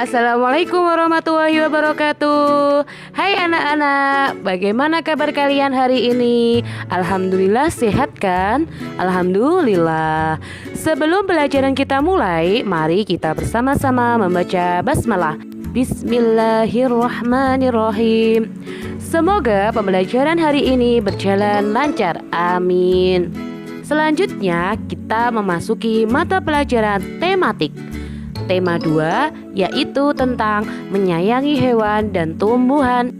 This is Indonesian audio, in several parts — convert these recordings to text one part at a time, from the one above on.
Assalamualaikum warahmatullahi wabarakatuh. Hai anak-anak, bagaimana kabar kalian hari ini? Alhamdulillah sehat kan? Alhamdulillah. Sebelum pelajaran kita mulai, mari kita bersama-sama membaca basmalah. Bismillahirrahmanirrahim. Semoga pembelajaran hari ini berjalan lancar. Amin. Selanjutnya kita memasuki mata pelajaran tematik. Tema 2 yaitu tentang menyayangi hewan dan tumbuhan.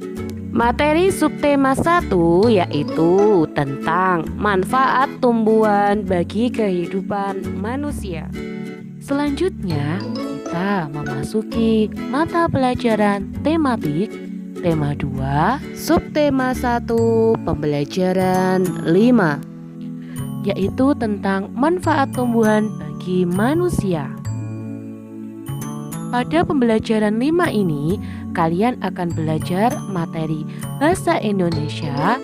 Materi subtema 1 yaitu tentang manfaat tumbuhan bagi kehidupan manusia. Selanjutnya kita memasuki mata pelajaran tematik. Tema 2 subtema 1 pembelajaran 5 yaitu tentang manfaat tumbuhan bagi manusia. Pada pembelajaran 5 ini, kalian akan belajar materi Bahasa Indonesia,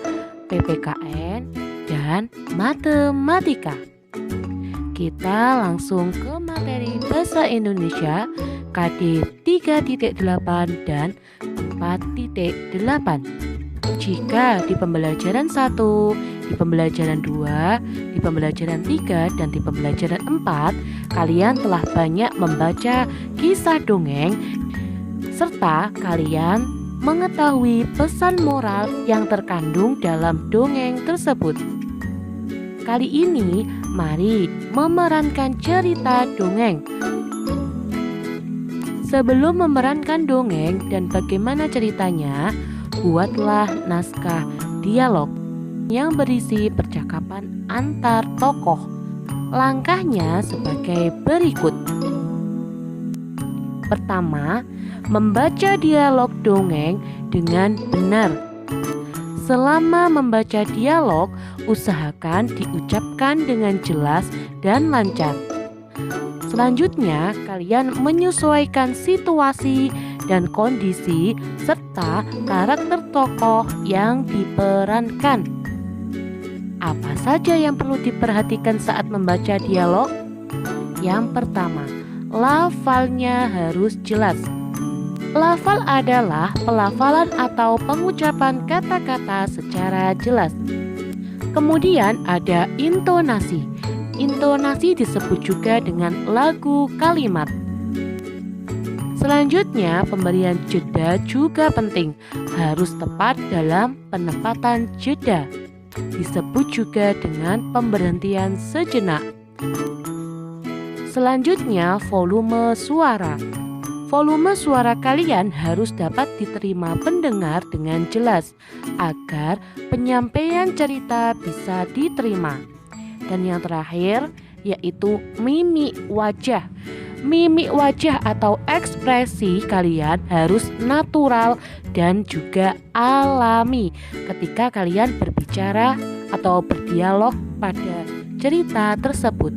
PPKN, dan Matematika. Kita langsung ke materi Bahasa Indonesia KD 3.8 dan 4.8. Jika di pembelajaran 1, di pembelajaran 2, di pembelajaran 3, dan di pembelajaran 4, kalian telah banyak membaca kisah dongeng serta kalian mengetahui pesan moral yang terkandung dalam dongeng tersebut. Kali ini, mari memerankan cerita dongeng. Sebelum memerankan dongeng dan bagaimana ceritanya, buatlah naskah dialog yang berisi percakapan antar tokoh. Langkahnya sebagai berikut. Pertama, membaca dialog dongeng dengan benar. Selama membaca dialog, usahakan diucapkan dengan jelas dan lancar. Selanjutnya, kalian menyesuaikan situasi dan kondisi serta karakter tokoh yang diperankan. Apa saja yang perlu diperhatikan saat membaca dialog? Yang pertama, lafalnya harus jelas. Lafal adalah pelafalan atau pengucapan kata-kata secara jelas. Kemudian ada intonasi. Intonasi disebut juga dengan lagu kalimat. Selanjutnya, pemberian jeda juga penting, harus tepat dalam penempatan jeda. Disebut juga dengan pemberhentian sejenak. Selanjutnya, volume suara. Volume suara kalian harus dapat diterima pendengar dengan jelas agar penyampaian cerita bisa diterima. Dan yang terakhir yaitu mimik wajah. Mimik wajah atau ekspresi kalian harus natural dan juga alami ketika kalian berbicara atau berdialog pada cerita tersebut.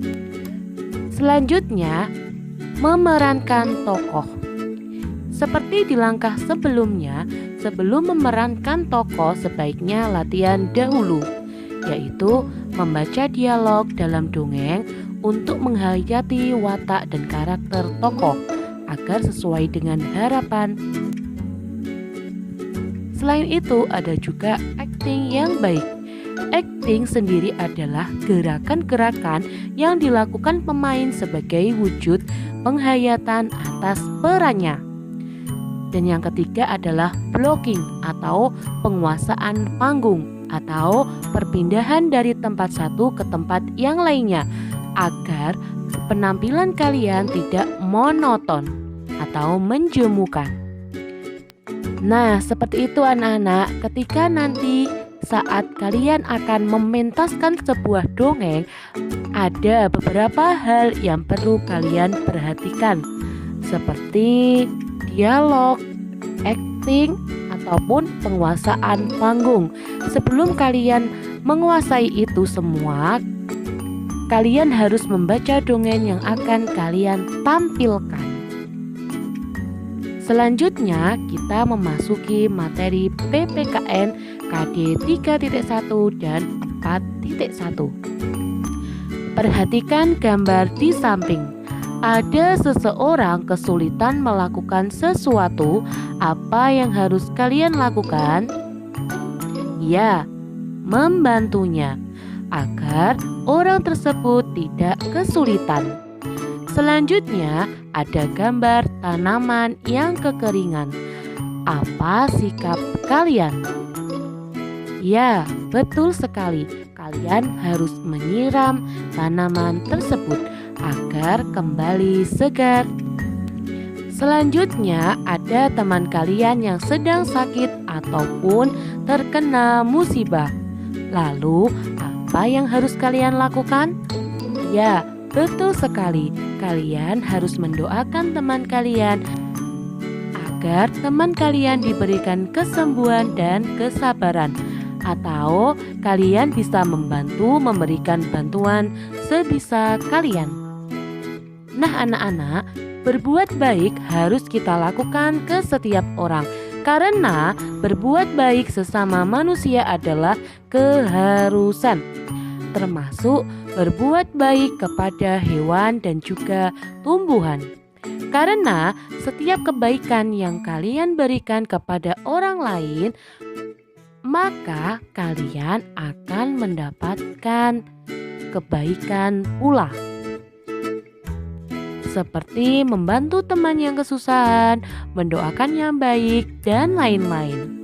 Selanjutnya, memerankan tokoh. Seperti di langkah sebelumnya, sebelum memerankan tokoh sebaiknya latihan dahulu, yaitu membaca dialog dalam dongeng untuk menghayati watak dan karakter tokoh agar sesuai dengan harapan. Selain itu, ada juga acting yang baik. Acting sendiri adalah gerakan-gerakan yang dilakukan pemain sebagai wujud penghayatan atas perannya. Dan yang ketiga adalah blocking atau penguasaan panggung atau perpindahan dari tempat satu ke tempat yang lainnya agar penampilan kalian tidak monoton atau menjemukan. Nah, seperti itu anak-anak, ketika nanti saat kalian akan mementaskan sebuah dongeng, ada beberapa hal yang perlu kalian perhatikan, seperti dialog, acting, ataupun penguasaan panggung. Sebelum kalian menguasai itu semua, kalian harus membaca dongeng yang akan kalian tampilkan. Selanjutnya, kita memasuki materi PPKN KD 3.1 dan 4.1. Perhatikan gambar di samping. ada seseorang kesulitan melakukan sesuatu, apa yang harus kalian lakukan? Ya, membantunya agar orang tersebut tidak kesulitan. Selanjutnya, ada gambar tanaman yang kekeringan. Apa sikap kalian? Ya, betul sekali. Kalian harus menyiram tanaman tersebut agar kembali segar. Selanjutnya, ada teman kalian yang sedang sakit ataupun terkena musibah. Lalu, apa yang harus kalian lakukan? Ya, betul sekali. Kalian harus mendoakan teman kalian agar teman kalian diberikan kesembuhan dan kesabaran, atau kalian bisa membantu memberikan bantuan sebisa kalian. Nah anak-anak, berbuat baik harus kita lakukan ke setiap orang, karena berbuat baik sesama manusia adalah keharusan, termasuk berbuat baik kepada hewan dan juga tumbuhan. Karena setiap kebaikan yang kalian berikan kepada orang lain, maka kalian akan mendapatkan kebaikan pula. Seperti membantu teman yang kesusahan, mendoakan yang baik, dan lain-lain.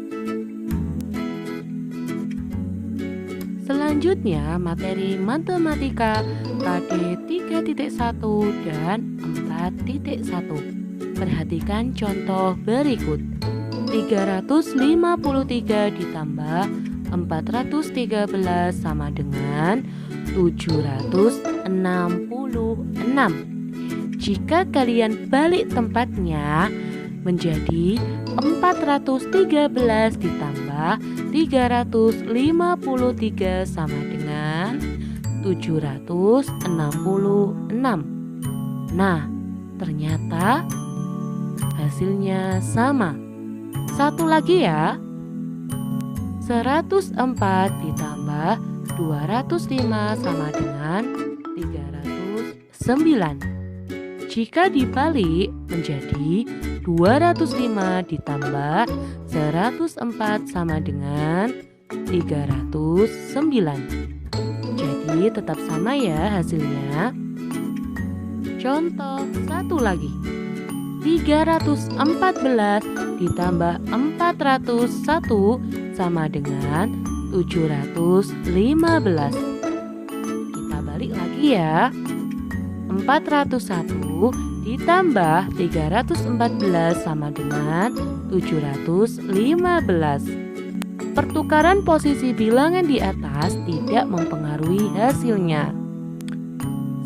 Selanjutnya, materi matematika KD 3.1 dan 4.1. Perhatikan contoh berikut. 353 ditambah 413 sama dengan 766. Jika kalian balik tempatnya menjadi 413 ditambah 353 sama dengan 766. Nah, ternyata hasilnya sama. Satu lagi ya. 104 ditambah 205 sama dengan 309. Jika dibalik menjadi 205 ditambah 104 sama dengan 309. Jadi tetap sama ya hasilnya. Contoh satu lagi. 314 ditambah 401 sama dengan 715. Kita balik lagi ya. 401 ditambah 314 sama dengan 715. Pertukaran posisi bilangan di atas tidak mempengaruhi hasilnya.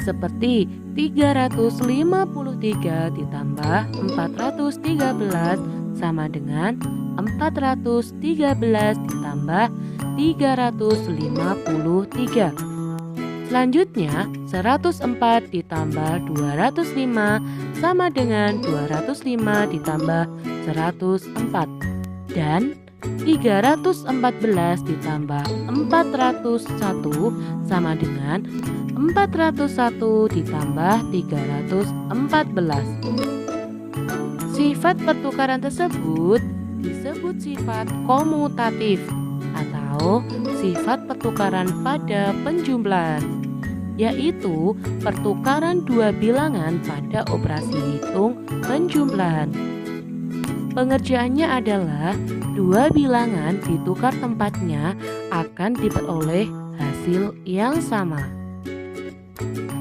Seperti 353 ditambah 413 sama dengan 413 ditambah 353. Selanjutnya, 104 ditambah 205 sama dengan 205 ditambah 104. Dan 314 ditambah 401 sama dengan 401 ditambah 314. Sifat pertukaran tersebut disebut sifat komutatif atau sifat pertukaran pada penjumlahan, yaitu pertukaran dua bilangan pada operasi hitung penjumlahan. Pengerjaannya adalah dua bilangan ditukar tempatnya akan diperoleh hasil yang sama.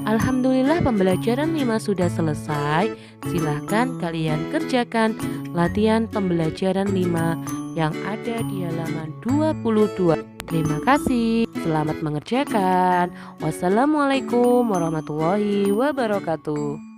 Alhamdulillah pembelajaran 5 sudah selesai. Silahkan kalian kerjakan latihan pembelajaran 5 yang ada di halaman 22. Terima kasih. Selamat mengerjakan. Wassalamualaikum warahmatullahi wabarakatuh.